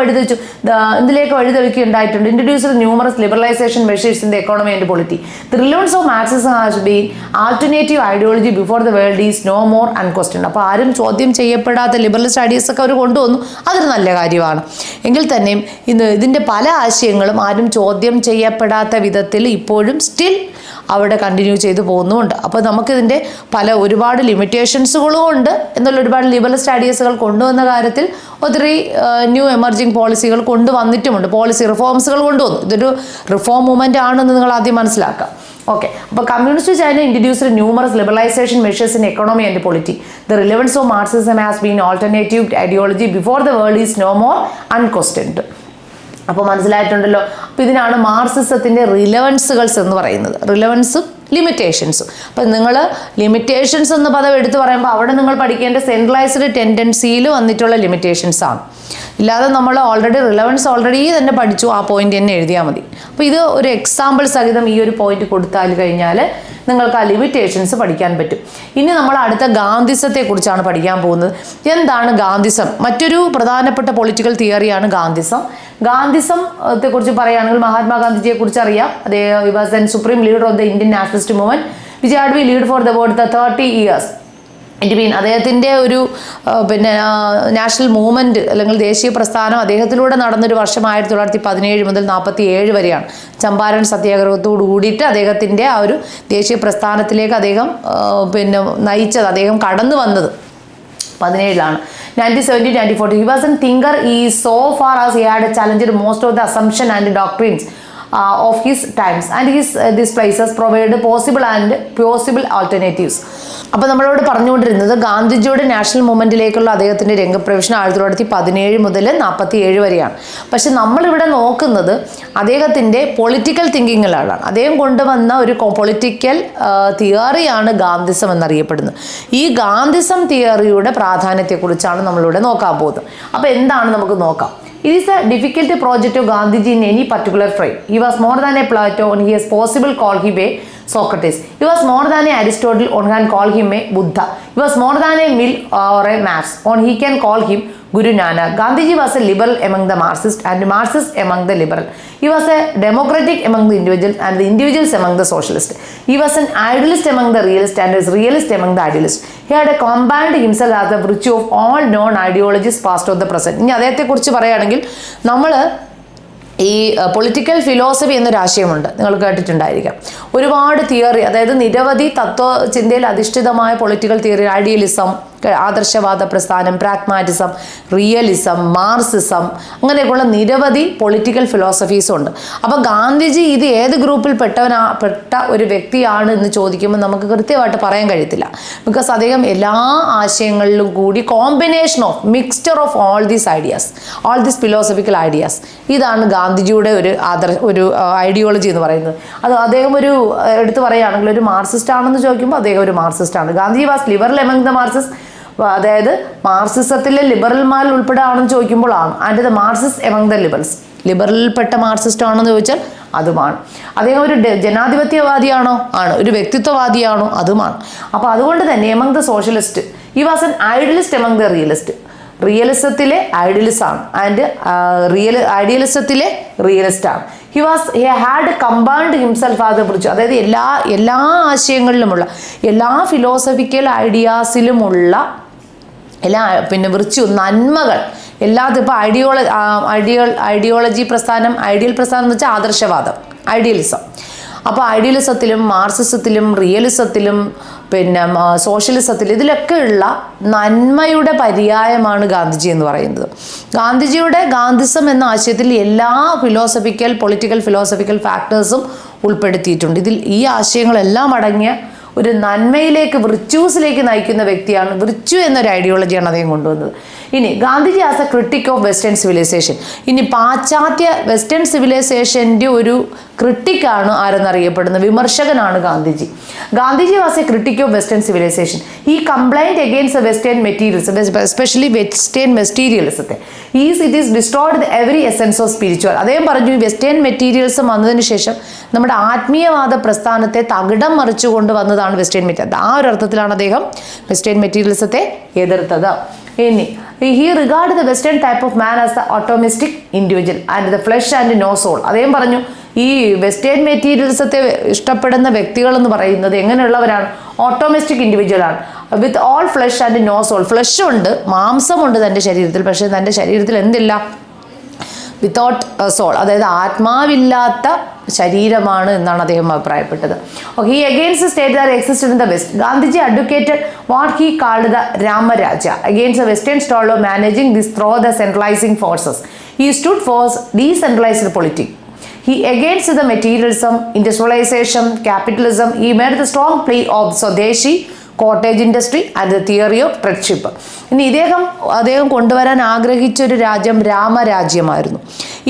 വഴിതെളിക്കുകയുണ്ടായിട്ടുണ്ട്? Introduced numerous liberalisation measures in the economy and polity. The relevance of Marxism has been alternative ideology before the world is no more unquestioned. അപ്പോൾ ആരും ചോദ്യം ചെയ്യപ്പെടാത്ത ലിബറലിസ്റ്റ് ഐഡിയാസ് ഒക്കെ അവർ കൊണ്ടുവന്നു. അതൊരു നല്ല കാര്യമാണ്. എങ്കിൽ തന്നെയും ഇതിൻ്റെ പല ആശയങ്ങളും ആരും ചോദ്യം ചെയ്യപ്പെടാത്ത വിധത്തിൽ ഇപ്പോഴും സ്റ്റിൽ അവിടെ കണ്ടിന്യൂ ചെയ്തു പോകുന്നുമുണ്ട്. അപ്പോൾ നമുക്കിതിൻ്റെ ഒരുപാട് ലിമിറ്റേഷൻസുകളും ഉണ്ട് എന്നുള്ള ഒരുപാട് ലിബറലിസ്റ്റ് ഐഡിയാസുകൾ കൊണ്ടുവന്ന കാര്യത്തിൽ ഒത്തിരി ന്യൂ എമർജിങ് പോളിസികൾ കൊണ്ടുവന്നിട്ടുമുണ്ട്. പോളിസി റിഫോംസുകൾ കൊണ്ടുവന്നു. ഇതൊരു റിഫോം മൂവ്മെൻ്റ് ആണെന്ന് നിങ്ങൾ ആദ്യം മനസ്സിലാക്കാം. ഓക്കെ, അപ്പോൾ communist China introduced numerous liberalisation measures in economy and polity. The relevance of Marxism has been alternative ideology before the world is no more unquestioned. അപ്പോൾ മനസ്സിലായിട്ടുണ്ടല്ലോ. അപ്പോൾ ഇതിനാണ് മാർക്സിസത്തിൻ്റെ റിലവൻസുകൾസ് എന്ന് പറയുന്നത്. റിലവൻസും ലിമിറ്റേഷൻസും. അപ്പം നിങ്ങൾ ലിമിറ്റേഷൻസ് എന്ന പദം എടുത്തു പറയുമ്പോൾ അവിടെ നിങ്ങൾ പഠിക്കേണ്ട സെൻട്രലൈസ്ഡ് ടെൻഡൻസിയിൽ വന്നിട്ടുള്ള ലിമിറ്റേഷൻസ് ആണ്. ഇല്ലാതെ നമ്മൾ റിലവൻസ് ഓൾറെഡി തന്നെ പഠിച്ചു, ആ പോയിന്റ് തന്നെ എഴുതിയാൽ മതി. അപ്പോൾ ഇത് ഒരു എക്സാമ്പിൾ സഹിതം ഈ ഒരു പോയിന്റ് കൊടുത്താൽ കഴിഞ്ഞാൽ നിങ്ങൾക്ക് ആ ലിമിറ്റേഷൻസ് പഠിക്കാൻ പറ്റും. ഇനി നമ്മൾ അടുത്ത ഗാന്ധിസത്തെ കുറിച്ചാണ് പഠിക്കാൻ പോകുന്നത്. എന്താണ് ഗാന്ധിസം? മറ്റൊരു പ്രധാനപ്പെട്ട പൊളിറ്റിക്കൽ തിയറിയാണ് ഗാന്ധിസം. ഗാന്ധിസത്തെ കുറിച്ച് പറയുകയാണെങ്കിൽ മഹാത്മാഗാന്ധിജിയെ കുറിച്ച് അറിയാം. അദ്ദേഹം was an supreme leader of the Indian nationalist movement which had been lead for about 30 years. അദ്ദേഹത്തിൻ്റെ ഒരു നാഷണൽ മൂവ്മെൻറ്റ് അല്ലെങ്കിൽ ദേശീയ പ്രസ്ഥാനം അദ്ദേഹത്തിലൂടെ നടന്നൊരു വർഷം 1917 മുതൽ 47 വരെയാണ്. ചമ്പാരൻ സത്യാഗ്രഹത്തോട് കൂടിയിട്ട് അദ്ദേഹത്തിൻ്റെ ആ ഒരു ദേശീയ പ്രസ്ഥാനത്തിലേക്ക് അദ്ദേഹം നയിച്ചത്, അദ്ദേഹം കടന്നു വന്നത് 17 1917-1940. He was a thinker so far as he had challenged most of the assumptions and doctrines of his times, and these places provide possible alternatives. അപ്പോൾ നമ്മളോട് പറഞ്ഞുകൊണ്ടിരുന്നത് ഗാന്ധിജിയുടെ നാഷണൽ മൂവ്മെൻറ്റിലേക്കുള്ള അദ്ദേഹത്തിൻ്റെ രംഗപ്രവേശനം 1917 മുതൽ 47 വരെയാണ്. പക്ഷെ നമ്മളിവിടെ നോക്കുന്നത് അദ്ദേഹത്തിൻ്റെ പൊളിറ്റിക്കൽ തിങ്കിങ്ങിലാണ്. അദ്ദേഹം കൊണ്ടുവന്ന ഒരു പൊളിറ്റിക്കൽ തിയറിയാണ് ഗാന്ധിസം എന്നറിയപ്പെടുന്നത്. ഈ ഗാന്ധിസം തിയറിയുടെ പ്രാധാന്യത്തെക്കുറിച്ചാണ് നമ്മളിവിടെ നോക്കാൻ പോകുന്നത്. അപ്പോൾ എന്താണ് നമുക്ക് നോക്കാം. It is a difficult project of Gandhiji in any particular frame. He was more than a Plato, and he is possible call him a Socrates. He was more than a Aristotle, one can call him a Buddha. He was more than a Mill or a Marx, one he can call him Guru Nanak. Gandhiji was a liberal among the Marxists and Marxist among the liberal. He was a democratic among the individuals and the individuals among the socialists. He was an idealist among the realists and a realist among the idealists. He had combined himself as the virtue of all known ideologies past or the present. ഇനി അദ്ദേഹത്തെക്കുറിച്ച് പറയുകയാണെങ്കിൽ നമ്മൾ ഈ പൊളിറ്റിക്കൽ ഫിലോസഫി എന്നൊരു ആശയമുണ്ട്, നിങ്ങൾ കേട്ടിട്ടുണ്ടായിരിക്കാം. ഒരുപാട് തിയറി, അതായത് നിരവധി തത്വചിന്തയിൽ അധിഷ്ഠിതമായ പൊളിറ്റിക്കൽ തിയറി, ഐഡിയലിസം, ആദർശവാദ പ്രസ്ഥാനം, പ്രാഗ്മാറ്റിസം, റിയലിസം, മാർക്സിസം, അങ്ങനെയൊക്കെയുള്ള നിരവധി പൊളിറ്റിക്കൽ ഫിലോസഫീസും ഉണ്ട്. അപ്പോൾ ഗാന്ധിജി ഇത് ഏത് ഗ്രൂപ്പിൽ പെട്ട ഒരു വ്യക്തിയാണ് എന്ന് ചോദിക്കുമ്പോൾ നമുക്ക് കൃത്യമായിട്ട് പറയാൻ കഴിയത്തില്ല. ബിക്കോസ് അദ്ദേഹം എല്ലാ ആശയങ്ങളിലും കൂടി combination of mixture of all these ideas, all these philosophical ideas, ഇതാണ് ഗാന്ധിജിയുടെ ഒരു ഐഡിയോളജി എന്ന് പറയുന്നത്. അത് അദ്ദേഹം എടുത്തു പറയുകയാണെങ്കിൽ ഒരു മാർക്സിസ്റ്റ് ആണെന്ന് ചോദിക്കുമ്പോൾ അദ്ദേഹം ഒരു മാർക്സിസ്റ്റ് ആണ്. Gandhiji was liberal among the Marxist, അതായത് മാർക്സിസത്തിലെ ലിബറൽമാരിൽ ഉൾപ്പെടാണെന്ന് ചോദിക്കുമ്പോൾ ആണ്. And the Marxist among the liberals, ലിബറലിൽപ്പെട്ട മാർക്സിസ്റ്റ് ആണെന്ന് ചോദിച്ചാൽ അതുമാണ്. അദ്ദേഹം ഒരു ജനാധിപത്യവാദിയാണോ? ആണ്. ഒരു വ്യക്തിത്വവാദിയാണോ? അതുമാണ്. അപ്പോൾ അതുകൊണ്ട് തന്നെ among the socialist he was an idealist among the realist. റിയലിസത്തിലെ ഐഡിയലിസ്റ്റാണ് ആൻഡ് ഐഡിയലിസത്തിലെ റിയലിസ്റ്റാണ്. He had combined himself as a virtue, അതായത് എല്ലാ ആശയങ്ങളിലുമുള്ള എല്ലാ ഫിലോസഫിക്കൽ ഐഡിയാസിലുമുള്ള എല്ലാ വിർച്യു, നന്മകൾ എല്ലാതും. ഇപ്പോൾ ഐഡിയോളജി പ്രസ്ഥാനം, ഐഡിയൽ പ്രസ്ഥാനം എന്ന് വെച്ചാൽ ആദർശവാദം, ഐഡിയലിസം. അപ്പോൾ ഐഡിയലിസത്തിലും മാർക്സിസത്തിലും റിയലിസത്തിലും സോഷ്യലിസത്തിലും ഇതിലൊക്കെയുള്ള നന്മയുടെ പര്യായമാണ് ഗാന്ധിജി എന്ന് പറയുന്നത്. ഗാന്ധിസം എന്ന ആശയത്തിൽ എല്ലാ പൊളിറ്റിക്കൽ ഫിലോസഫിക്കൽ ഫാക്ടേഴ്സും ഉൾപ്പെടുത്തിയിട്ടുണ്ട്. ഈ ആശയങ്ങളെല്ലാം അടങ്ങിയ ഒരു നന്മയിലേക്ക്, വിർച്യൂസിലേക്ക് നയിക്കുന്ന വ്യക്തിയാണ്. വിർച്യു എന്നൊരു ഐഡിയോളജിയാണ് അദ്ദേഹം കൊണ്ടുവന്നത്. ഇനി Gandhiji as a critic of western civilisation. ഇനി പാശ്ചാത്യ വെസ്റ്റേൺ സിവിലൈസേഷൻ്റെ ഒരു ക്രിട്ടിക്കാണ് ആരെന്നറിയപ്പെടുന്നത്, വിമർശകനാണ് Gandhiji. Gandhiji was a critic of western civilisation. ഈ complaint against western materials, especially western മെറ്റീരിയലിസത്തെ. It is destroyed the every essence of spiritual. അദ്ദേഹം പറഞ്ഞു വെസ്റ്റേൺ മെറ്റീരിയൽസ് വന്നതിന് ശേഷം നമ്മുടെ ആത്മീയവാദ പ്രസ്ഥാനത്തെ തകിടം മറിച്ചുകൊണ്ട് വന്നതാണ് വെസ്റ്റേൺ മെറ്റീരിയൽ. ആ ഒരു അർത്ഥത്തിലാണ് അദ്ദേഹം വെസ്റ്റേൺ മെറ്റീരിയലിസത്തെ എതിർത്തത്. ഇനി he regard the western type of man as the atomistic individual and the flesh and no soul. അദ്ദേഹം പറഞ്ഞു ഈ വെസ്റ്റേൺ മെറ്റീരിയൽസത്തെ ഇഷ്ടപ്പെടുന്ന വ്യക്തികൾ എന്ന് പറയുന്നത് എങ്ങനെയുള്ളവരാണ്? ഓട്ടോമിസ്റ്റിക് ഇൻഡിവിജ്വലാണ്. With all flesh and no soul. Flesh ഉണ്ട്, മാംസമുണ്ട് തൻ്റെ ശരീരത്തിൽ, പക്ഷേ തൻ്റെ ശരീരത്തിൽ എന്തില്ല? വിത്തൗട്ട് സോൾ, അതായത് ആത്മാവില്ലാത്ത ശരീരമാണ് എന്നാണ് അദ്ദേഹം അഭിപ്രായപ്പെട്ടത്. He against state that existed in the West. Gandhiji advocated what he called the Ramrajya against the western style of managing this through the centralising forces. He stood for decentralised politics. He against the materialism, industrialization, capitalism. He made the strong plea of Swadeshi, cottage industry and the theory of trade. ഇനി അദ്ദേഹം കൊണ്ടുവരാൻ ആഗ്രഹിച്ചൊരു രാജ്യം രാമരാജ്യമായിരുന്നു.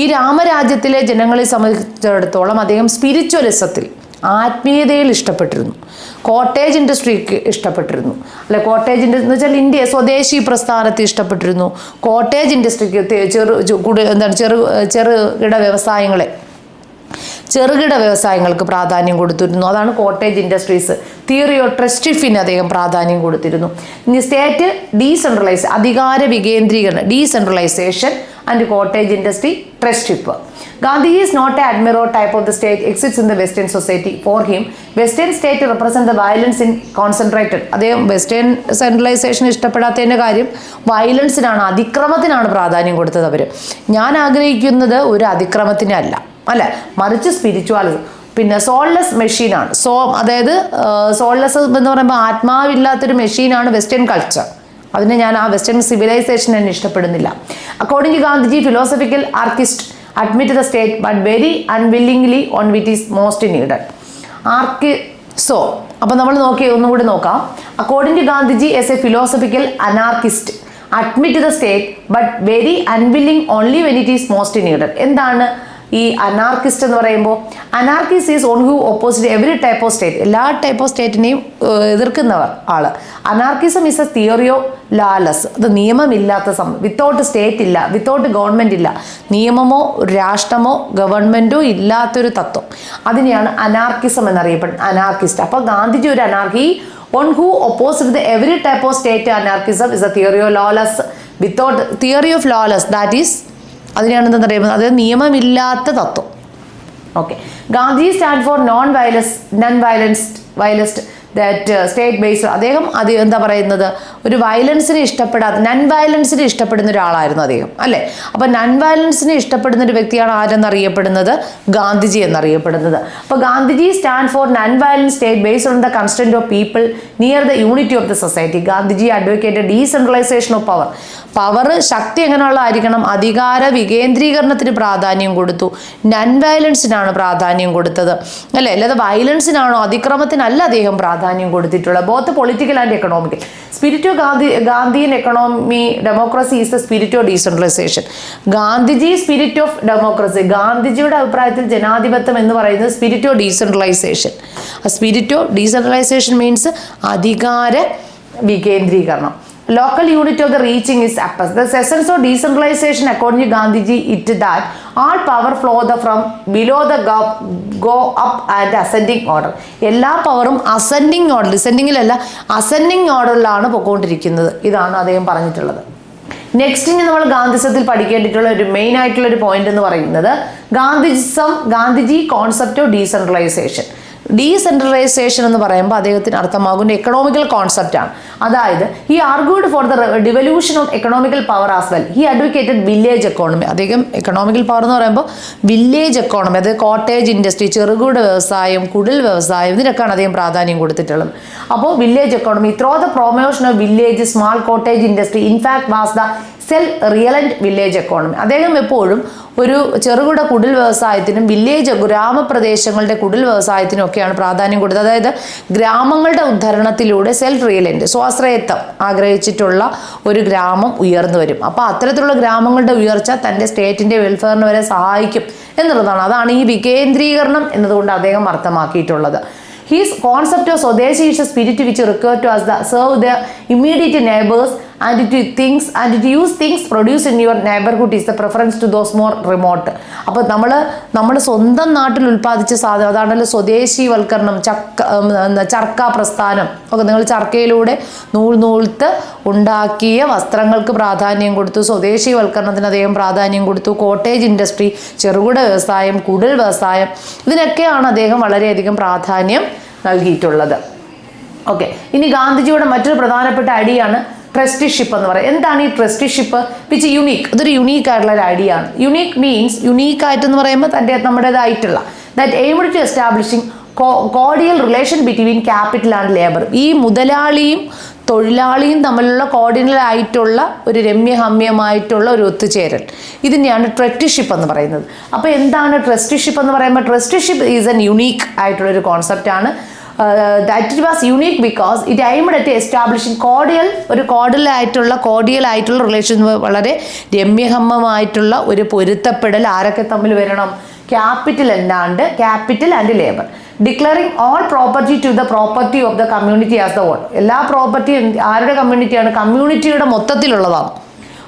ഈ രാമരാജ്യത്തിലെ ജനങ്ങളെ സംബന്ധിച്ചിടത്തോളം അദ്ദേഹം സ്പിരിച്വലിസത്തിൽ, ആത്മീയതയിൽ ഇഷ്ടപ്പെട്ടിരുന്നു, കോട്ടേജ് ഇൻഡസ്ട്രിക്ക് ഇഷ്ടപ്പെട്ടിരുന്നു, അല്ലെ കോട്ടേജ് ഇൻഡസ്ട്രി എന്ന് വെച്ചാൽ ഇന്ത്യ സ്വദേശി പ്രസ്ഥാനത്തെ ഇഷ്ടപ്പെട്ടിരുന്നു, കോട്ടേജ് ഇൻഡസ്ട്രിക്ക് ചെറുകിട വ്യവസായങ്ങൾക്ക് പ്രാധാന്യം കൊടുത്തിരുന്നു. അതാണ് കോട്ടേജ് ഇൻഡസ്ട്രീസ്. തിയറി ഓഫ് ട്രസ്റ്റിഫിന് അദ്ദേഹം പ്രാധാന്യം കൊടുത്തിരുന്നു. ഇനി സ്റ്റേറ്റ് അധികാര വികേന്ദ്രീകരണം, decentralisation and cottage industry, trusteeship. Gandhi is not an admiral type of the state exists in the Western society. For him, Western state represent the violence in concentrated. അദ്ദേഹം വെസ്റ്റേൺ സെൻട്രലൈസേഷൻ ഇഷ്ടപ്പെടാത്തതിൻ്റെ കാര്യം വയലൻസിനാണ്, അതിക്രമത്തിനാണ് പ്രാധാന്യം കൊടുത്തത്. അവർ ഞാൻ ആഗ്രഹിക്കുന്നത് ഒരു അതിക്രമത്തിനല്ല, അല്ല, മറിച്ച് സ്പിരിച്വാലിസം. പിന്നെ സോൾലെസ് മെഷീനാണ്. അതായത് സോൾലെസ് എന്ന് പറയുമ്പോൾ ആത്മാവില്ലാത്തൊരു മെഷീനാണ് വെസ്റ്റേൺ കൾച്ചർ. അതിനെ ഞാൻ ആ വെസ്റ്റേൺ സിവിലൈസേഷൻ തന്നെ ഇഷ്ടപ്പെടുന്നില്ല. According to Gandhiji, philosophical anarchist admit the state but very unwillingly on which is most needed. അപ്പോൾ നമ്മൾ ഒന്നുകൂടി നോക്കാം. According to Gandhiji as a philosophical anarchist admit the state but very unwilling only when it is most needed. എന്താണ് ഈ അനാർക്കിസ്റ്റ് എന്ന് പറയുമ്പോൾ? Anarchist is one who opposite every type of state, എല്ലാ ടൈപ്പ് ഓഫ് സ്റ്റേറ്റിനെയും എതിർക്കുന്നവർ ആള്. Anarchism is a theory of lawless. അത് നിയമമില്ലാത്ത വിത്തൗട്ട് സ്റ്റേറ്റ് ഇല്ല, വിത്തൗട്ട് ഗവൺമെന്റ് ഇല്ല, നിയമമോ രാഷ്ട്രമോ ഗവൺമെന്റോ ഇല്ലാത്തൊരു തത്വം, അതിനെയാണ് അനാർക്കിസം എന്നറിയപ്പെടുന്നത്, അനാർക്കിസ്റ്റ്. അപ്പോൾ ഗാന്ധിജി ഒരു anarchy on who opposed the every type of state anarchism is a theory of lawless without theory of lawless, that is അതിനെയാണ് എന്താ പറയുന്നത്, അത് നിയമമില്ലാത്ത തത്വം. Okay, Gandhi stand for non violence that state based. അദ്ദേഹം അത് എന്താ പറയുന്നത്, ഒരു വയലൻസിനെ ഇഷ്ടപ്പെടാത്ത, നൺ വയലൻസിനെ ഇഷ്ടപ്പെടുന്ന ഒരാളായിരുന്നു അദ്ദേഹം, അല്ലേ? അപ്പം നൺ വയലൻസിനെ ഇഷ്ടപ്പെടുന്ന ഒരു വ്യക്തിയാണ് ആരെന്നറിയപ്പെടുന്നത്, ഗാന്ധിജി എന്നറിയപ്പെടുന്നത്. അപ്പോൾ Gandhiji stand for non violence state based on the constant of people near the unity of the society. Gandhiji advocate decentralisation of power ശക്തി എങ്ങനെയുള്ളതായിരിക്കണം, അധികാര വികേന്ദ്രീകരണത്തിന് പ്രാധാന്യം കൊടുത്തു, നൺ വയലൻസിനാണ് പ്രാധാന്യം കൊടുത്തത്, അല്ലേ? അല്ലാതെ വയലൻസിനാണോ അതിക്രമത്തിനല്ല അദ്ദേഹം പ്രാധാന്യം കൊടുത്തിട്ടുള്ളത്. Both political and economical. Spirit of Gandhian economy democracy is the spirit of decentralisation. Gandhiji spirit of democracy, ഗാന്ധിജിയുടെ അഭിപ്രായത്തിൽ ജനാധിപത്യം എന്ന് പറയുന്നത് spirit of decentralisation. Spirit of decentralisation means അധികാര വികേന്ദ്രീകരണം. Local unit of the reaching is appus. The essence of decentralization according to Gandhiji it that all power flow from below the go up and ascending order. എല്ലാ പവറും അസെൻഡിങ് ഓർഡർ, ഡിസെൻഡിങ്ങിലല്ല അസെൻഡിങ് ഓർഡറിലാണ് പൊക്കോണ്ടിരിക്കുന്നത്. ഇതാണ് അദ്ദേഹം പറഞ്ഞിട്ടുള്ളത്. നെക്സ്റ്റ് ഇനി നമ്മൾ ഗാന്ധിസത്തിൽ പഠിക്കേണ്ടിയിട്ടുള്ള ഒരു മെയിൻ ആയിട്ടുള്ള ഒരു പോയിന്റ് എന്ന് പറയുന്നത് Gandhiji concept of decentralisation. Decentralisation എന്ന് പറയുമ്പോൾ അദ്ദേഹത്തിന് അർത്ഥമാകുന്ന എക്കണോമിക്കൽ കോൺസെപ്റ്റാണ്. അതായത് he argued for the devolution of economical power as well. He advocated village economy. അദ്ദേഹം എക്കണോമിക്കൽ പവർ എന്ന് പറയുമ്പോൾ വില്ലേജ് എക്കോണമി, അതായത് കോട്ടേജ് ഇൻഡസ്ട്രി, ചെറുകിട വ്യവസായം, കുടിൽ വ്യവസായം, ഇതിനൊക്കെയാണ് അദ്ദേഹം പ്രാധാന്യം കൊടുത്തിട്ടുള്ളത്. അപ്പോൾ village economy through the promotion of village small cottage industry in fact was the reliant village economy. അദ്ദേഹം എപ്പോഴും ഒരു ചെറുകിട കുടിൽ വ്യവസായത്തിനും ഗ്രാമപ്രദേശങ്ങളുടെ കുടിൽ വ്യവസായത്തിനും ഒക്കെയാണ് പ്രാധാന്യം കൊടുത്തത്. അതായത് ഗ്രാമങ്ങളുടെ ഉദ്ധരണത്തിലൂടെ റിയലന്റ് സ്വാശ്രയത്വം ആഗ്രഹിച്ചിട്ടുള്ള ഒരു ഗ്രാമം ഉയർന്നു വരും. അപ്പോൾ അത്തരത്തിലുള്ള ഗ്രാമങ്ങളുടെ ഉയർച്ച തൻ്റെ സ്റ്റേറ്റിൻ്റെ വെൽഫെയറിന് വരെ സഹായിക്കും എന്നുള്ളതാണ്. അതാണ് ഈ വികേന്ദ്രീകരണം എന്നതുകൊണ്ട് അദ്ദേഹം അർത്ഥമാക്കിയിട്ടുള്ളത്. His concept of Swadeshi is a spirit which referred to as the serve the immediate neighbors and to use things produced in your neighborhood is the preference to those more remote. അപ്പോൾ നമ്മൾ സ്വന്തം നാട്ടിൽ ഉൽപ്പാദിച്ച സാധനം, അതാണല്ലോ സ്വദേശീവൽക്കരണം, ചർക്ക പ്രസ്ഥാനം ഒക്കെ. നിങ്ങൾ ചർക്കയിലൂടെ നൂൽത്ത് ഉണ്ടാക്കിയ വസ്ത്രങ്ങൾക്ക് പ്രാധാന്യം കൊടുത്തു, സ്വദേശീവൽക്കരണത്തിന് അദ്ദേഹം പ്രാധാന്യം കൊടുത്തു. കോട്ടേജ് ഇൻഡസ്ട്രി, ചെറുകിട വ്യവസായം, കുടിൽ വ്യവസായം, ഇതിനൊക്കെയാണ് അദ്ദേഹം വളരെയധികം പ്രാധാന്യം നൽകിയിട്ടുള്ളത്. ഓക്കെ, ഇനി ഗാന്ധിജിയുടെ മറ്റൊരു പ്രധാനപ്പെട്ട ഐഡിയയാണ് ട്രസ്റ്റിഷിപ്പ് എന്ന് പറയുന്നത്. എന്താണ് ഈ ട്രസ്റ്റിഷിപ്പ്? വിച്ച് യുണീക്ക്, ഇതൊരു യുണീക്ക് ആയിട്ടുള്ള ഒരു ഐഡിയ ആണ്. യുണീക്ക് മീൻസ് യുണീക്ക് ആയിട്ടെന്ന് പറയുമ്പോൾ നമ്മുടേതായിട്ടുള്ള that aimed to establishing cordial relation between capital and labour. ഈ മുതലാളിയും തൊഴിലാളിയും തമ്മിലുള്ള കോർഡിനൽ ആയിട്ടുള്ള ഒരു രമ്യഹമ്യമായിട്ടുള്ള ഒരു ഒത്തുചേരൽ, ഇതിനെയാണ് ട്രസ്റ്റിഷിപ്പ് എന്ന് പറയുന്നത്. അപ്പോൾ എന്താണ് ട്രസ്റ്റിഷിപ്പ് എന്ന് പറയുമ്പോൾ? ട്രസ്റ്റിഷിപ്പ് ഈസ് എൻ യുണീക്ക് ആയിട്ടുള്ളൊരു കോൺസെപ്റ്റാണ്. that it was unique because it aimed at establishing cordial ആയിട്ടുള്ള റിലേഷൻ, വളരെ രമ്യഹമ്മമായിട്ടുള്ള ഒരു പൊരുത്തപ്പെടൽ ആരൊക്കെ തമ്മിൽ വരണം? ക്യാപിറ്റൽ അല്ലാണ്ട് capital and labour. Declaring all property to the property of the community as the whole. എല്ലാ പ്രോപ്പർട്ടിയും ആരുടെ കമ്മ്യൂണിറ്റിയാണ്? കമ്മ്യൂണിറ്റിയുടെ മൊത്തത്തിലുള്ളതാണ്.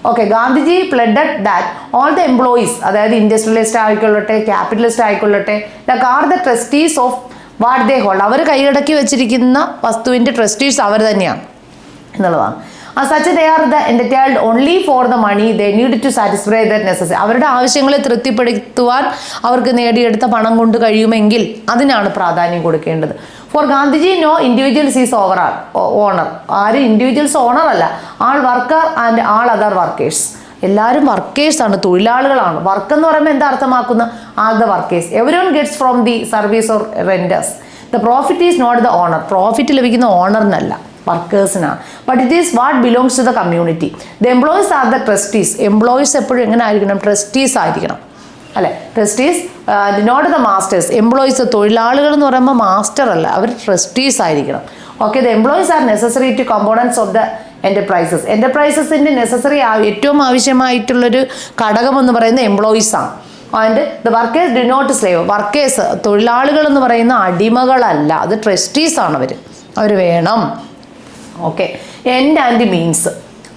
Okay, Gandhiji pleaded that all the employees, അതായത് ഇൻഡസ്ട്രിയലിസ്റ്റ് ആയിക്കൊള്ളട്ടെ ക്യാപിറ്റലിസ്റ്റ് ആയിക്കൊള്ളട്ടെ, like are the trustees of what they hold. അവർ കൈയടക്കി വെച്ചിരിക്കുന്ന വസ്തുവിൻ്റെ ട്രസ്റ്റീസ് അവർ തന്നെയാണ് എന്നുള്ളതാണ്. such they are the entitled only for the money they need to satisfy that necessary. അവരുടെ ആവശ്യങ്ങളെ തൃപ്തിപ്പെടുത്തുവാൻ അവർക്ക് നേടിയെടുത്ത പണം കൊണ്ട് കഴിയുമെങ്കിൽ അതിനാണ് പ്രാധാന്യം കൊടുക്കേണ്ടത്. For Gandhiji no individuals is overall owner. ആരും ഇൻഡിവിജ്വൽസ് ഓണർ അല്ല, all worker and all other workers. എല്ലാവരും വർക്കേഴ്സാണ്, തൊഴിലാളികളാണ്. വർക്ക് എന്ന് പറയുമ്പോൾ എന്താ അർത്ഥമാക്കുന്ന? All the workers. Every one gets from the service or renters. The profit is not the owner. Profit ലഭിക്കുന്ന ഓണറിനല്ല, വർക്കേഴ്സിനാണ്. But it is what belongs to the community. The employees are the trustees. Employees എപ്പോഴും എങ്ങനെ ആയിരിക്കണം? ട്രസ്റ്റീസ് ആയിരിക്കണം, അല്ലെ? Trustees not the masters. Employees, തൊഴിലാളികൾ എന്ന് പറയുമ്പോൾ മാസ്റ്റർ അല്ല, അവർ ട്രസ്റ്റീസ് ആയിരിക്കണം. Okay, the employees are necessary to components of the enterprises. എന്റർപ്രൈസസിന്റെ നെസസറി ഏറ്റവും ആവശ്യമായിട്ടുള്ളൊരു ഘടകം എന്ന് പറയുന്നത് എംപ്ലോയീസ് ആണ്. And the workers do not slave. Workers, തൊഴിലാളികൾ എന്ന് പറയുന്ന അടിമകളല്ല, അത് ട്രസ്റ്റീസ് ആണ്. അവർ വേണം. Okay, end and means,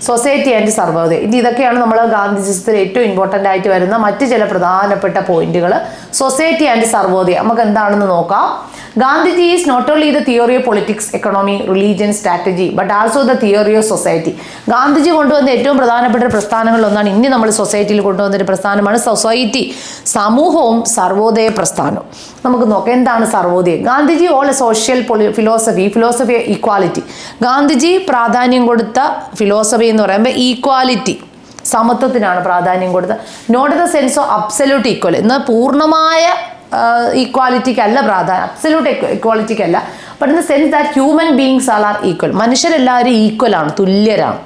society and Sarvodaya. ഇതൊക്കെയാണ് നമ്മൾ ഗാന്ധിജിസത്തിൽ ഏറ്റവും ഇമ്പോർട്ടൻ്റ് ആയിട്ട് വരുന്ന മറ്റ് ചില പ്രധാനപ്പെട്ട പോയിന്റുകൾ. സൊസൈറ്റി ആൻഡ് സർവോദയ നമുക്ക് എന്താണെന്ന് നോക്കാം. Gandhiji is not only the theory of politics, economy, religion, strategy, but also the theory of society. Gandhiji കൊണ്ടുവന്ന ഏറ്റവും പ്രധാനപ്പെട്ട പ്രസ്ഥാനങ്ങളിലൊന്നാണ് ഇനി നമ്മൾ സൊസൈറ്റിയിൽ കൊണ്ടുവന്നൊരു പ്രസ്ഥാനമാണ് സൊസൈറ്റി, സമൂഹവും സർവോദയ പ്രസ്ഥാനവും. നമുക്ക് നോക്കാം എന്താണ് സർവോദയം. Gandhiji all a social philosophy equality. Gandhiji പ്രാധാന്യം കൊടുത്ത ഫിലോസഫി എന്ന് പറയുമ്പോൾ ഈക്വാലിറ്റി, സമത്വത്തിനാണ് പ്രാധാന്യം കൊടുത്തത്. Not the sense of absolute equal. എന്നാൽ പൂർണ്ണമായ ഈക്വാലിറ്റിക്കല്ല പ്രാധാന്യം, അബ്സല്യൂട്ട് ഈക്വാലിറ്റിക്കല്ല, but in the sense that human beings are equal. മനുഷ്യരെല്ലാവരും ഈക്വലാണ്, തുല്യരാണ്.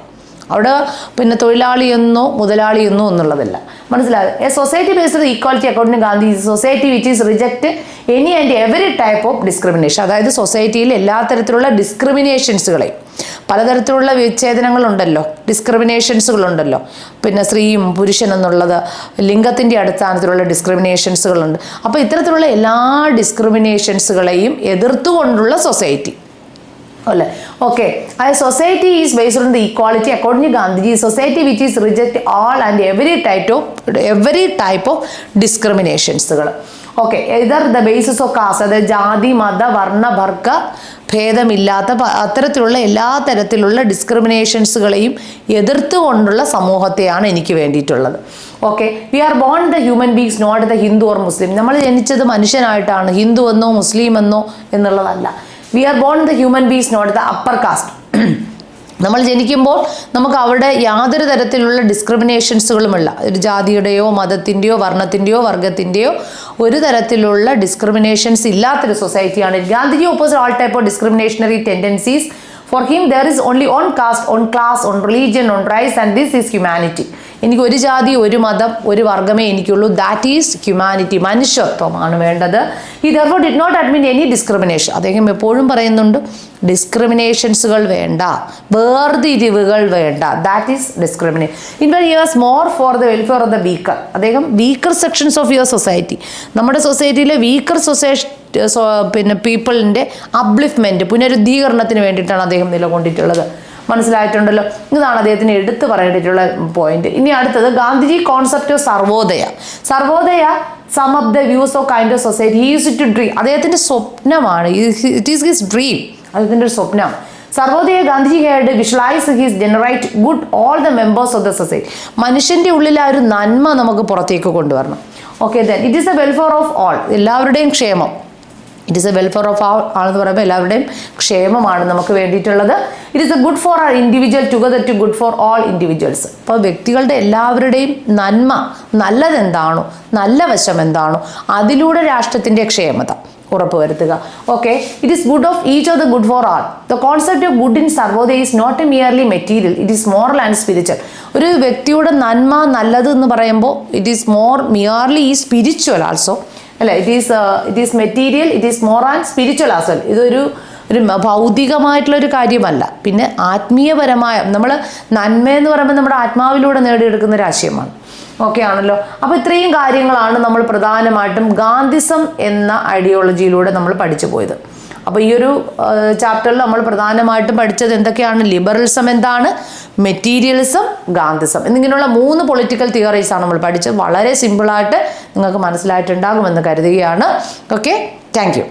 അവിടെ പിന്നെ തൊഴിലാളിയെന്നോ മുതലാളിയെന്നോ എന്നുള്ളതല്ല. മനസ്സിലാകും. A society based equality according Gandhi society which is reject any and every type of discrimination. അതായത് സൊസൈറ്റിയിൽ എല്ലാ തരത്തിലുള്ള ഡിസ്ക്രിമിനേഷൻസുകളെ, പലതരത്തിലുള്ള വിച്ഛേദനങ്ങളുണ്ടല്ലോ, ഡിസ്ക്രിമിനേഷൻസുകളുണ്ടല്ലോ. പിന്നെ സ്ത്രീയും പുരുഷനെന്നുള്ളത്, ലിംഗത്തിൻ്റെ അടിസ്ഥാനത്തിലുള്ള ഡിസ്ക്രിമിനേഷൻസുകളുണ്ട്. അപ്പോൾ ഇത്തരത്തിലുള്ള എല്ലാ ഡിസ്ക്രിമിനേഷൻസുകളെയും എതിർത്തുകൊണ്ടുള്ള സൊസൈറ്റി അല്ലേ. ഓക്കെ, ആ society is based on the equality according to Gandhiji society which is reject all and every type of ഡിസ്ക്രിമിനേഷൻസുകൾ. Okay, either the basis of caste, അതായത് ജാതി, മത, വർണ്ണ, വർഗ ഭേദമില്ലാത്ത അത്തരത്തിലുള്ള എല്ലാ തരത്തിലുള്ള ഡിസ്ക്രിമിനേഷൻസുകളെയും എതിർത്തുകൊണ്ടുള്ള സമൂഹത്തെയാണ് എനിക്ക് വേണ്ടിയിട്ടുള്ളത്. Okay, we are born the human beings not the Hindu or Muslim. നമ്മൾ ജനിച്ചത് മനുഷ്യനായിട്ടാണ്, ഹിന്ദു എന്നോ മുസ്ലിം എന്നോ എന്നുള്ളതല്ല. We are born the human beings not the upper caste. നമ്മൾ ജനിക്കുമ്പോൾ നമുക്ക് അവിടെ യാതൊരു തരത്തിലുള്ള ഡിസ്ക്രിമിനേഷൻസുകളുമില്ല. ഒരു ജാതിയുടെയോ മതത്തിൻ്റെയോ വർണ്ണത്തിൻ്റെയോ വർഗത്തിൻ്റെയോ ഒരു തരത്തിലുള്ള ഡിസ്ക്രിമിനേഷൻസ് ഇല്ലാത്തൊരു സൊസൈറ്റിയാണ്. Gandhiji oppose all type of discriminatory tendencies. For him there is only one caste, one class, one religion, one race and this is humanity. എനിക്ക് ഒരു ജാതി, ഒരു മതം, ഒരു വർഗമേ എനിക്കുള്ളൂ. ദാറ്റ് ഈസ് ഹ്യൂമാനിറ്റി, മനുഷ്യത്വമാണ് വേണ്ടത്. He therefore did not admit any discrimination. അദ്ദേഹം എപ്പോഴും പറയുന്നുണ്ട് ഡിസ്ക്രിമിനേഷൻസുകൾ വേണ്ട, വേർതിരിവുകൾ വേണ്ട. That is discrimination. In fact he was more for the welfare of the weaker. അദ്ദേഹം weaker sections of your society, നമ്മുടെ സൊസൈറ്റിയിലെ വീക്കർ പിന്നെ പീപ്പിളിൻ്റെ അപ്ലിഫ്റ്റ്മെൻറ്റ്, പുനരുദ്ധീകരണത്തിന് വേണ്ടിയിട്ടാണ് അദ്ദേഹം നിലകൊണ്ടിട്ടുള്ളത്. മനസ്സിലായിട്ടുണ്ടല്ലോ. ഇതാണ് അദ്ദേഹത്തിന് എടുത്തു പറയേണ്ടിയിട്ടുള്ള പോയിന്റ്. ഇനി അടുത്തത് Gandhiji concept of Sarvodaya. Sarvodaya some of the views of kind of society he use to dream. അദ്ദേഹത്തിൻ്റെ സ്വപ്നമാണ്, ഇറ്റ് ഈസ് ഹിസ് ഡ്രീം, അദ്ദേഹത്തിൻ്റെ ഒരു സ്വപ്നം. Sarvodaya Gandhiji had visualise his generate good all the members of the society. മനുഷ്യൻ്റെ ഉള്ളിൽ ആ ഒരു നന്മ നമുക്ക് പുറത്തേക്ക് കൊണ്ടുവരണം. Okay, then it is a welfare of all, എല്ലാവരുടെയും ക്ഷേമം. It is a welfare of ആളെന്ന് പറയുമ്പോൾ എല്ലാവരുടെയും ക്ഷേമമാണ് നമുക്ക് വേണ്ടിയിട്ടുള്ളത്. It is a good for our individual together to good for all individuals. അപ്പോൾ വ്യക്തികളുടെ എല്ലാവരുടെയും നന്മ, നല്ലതെന്താണോ, നല്ല വശം എന്താണോ, അതിലൂടെ രാഷ്ട്രത്തിൻ്റെ ക്ഷേമത ഉറപ്പുവരുത്തുക. Okay, it is good of each of the good for all. The concept of good in Sarvodaya is not a merely material, it is moral and spiritual. ഒരു വ്യക്തിയുടെ നന്മ, നല്ലത് എന്ന് പറയുമ്പോൾ ഇറ്റ് ഈസ് മിയർലി ഈ സ്പിരിച്വൽ ആൾസോ അല്ല. It is material, it is more and spiritual as well. ഇതൊരു ഭൗതികമായിട്ടുള്ളൊരു കാര്യമല്ല, പിന്നെ ആത്മീയപരമായ, നമ്മൾ നന്മ എന്ന് പറയുമ്പോൾ നമ്മുടെ ആത്മാവിലൂടെ നേടിയെടുക്കുന്ന ഒരു ആശയമാണ്. ഓക്കെ ആണല്ലോ. അപ്പോൾ ഇത്രയും കാര്യങ്ങളാണ് നമ്മൾ പ്രധാനമായിട്ടും ഗാന്ധിസം എന്ന ഐഡിയോളജിയിലൂടെ നമ്മൾ പഠിച്ചു പോയത്. അപ്പോൾ ഈ ഒരു ചാപ്റ്ററിൽ നമ്മൾ പ്രധാനമായിട്ടും പഠിച്ചത് എന്തൊക്കെയാണ്? ലിബറലിസം എന്താണ്, മെറ്റീരിയലിസം, ഗാന്ധിസം എന്നിങ്ങനെയുള്ള 3 പൊളിറ്റിക്കൽ തിയറീസ് ആണ് നമ്മൾ പഠിച്ചത്. വളരെ സിമ്പിളായിട്ട് നിങ്ങൾക്ക് മനസ്സിലായിട്ടുണ്ടാകുമെന്ന് കരുതുകയാണ്. Okay, thank U.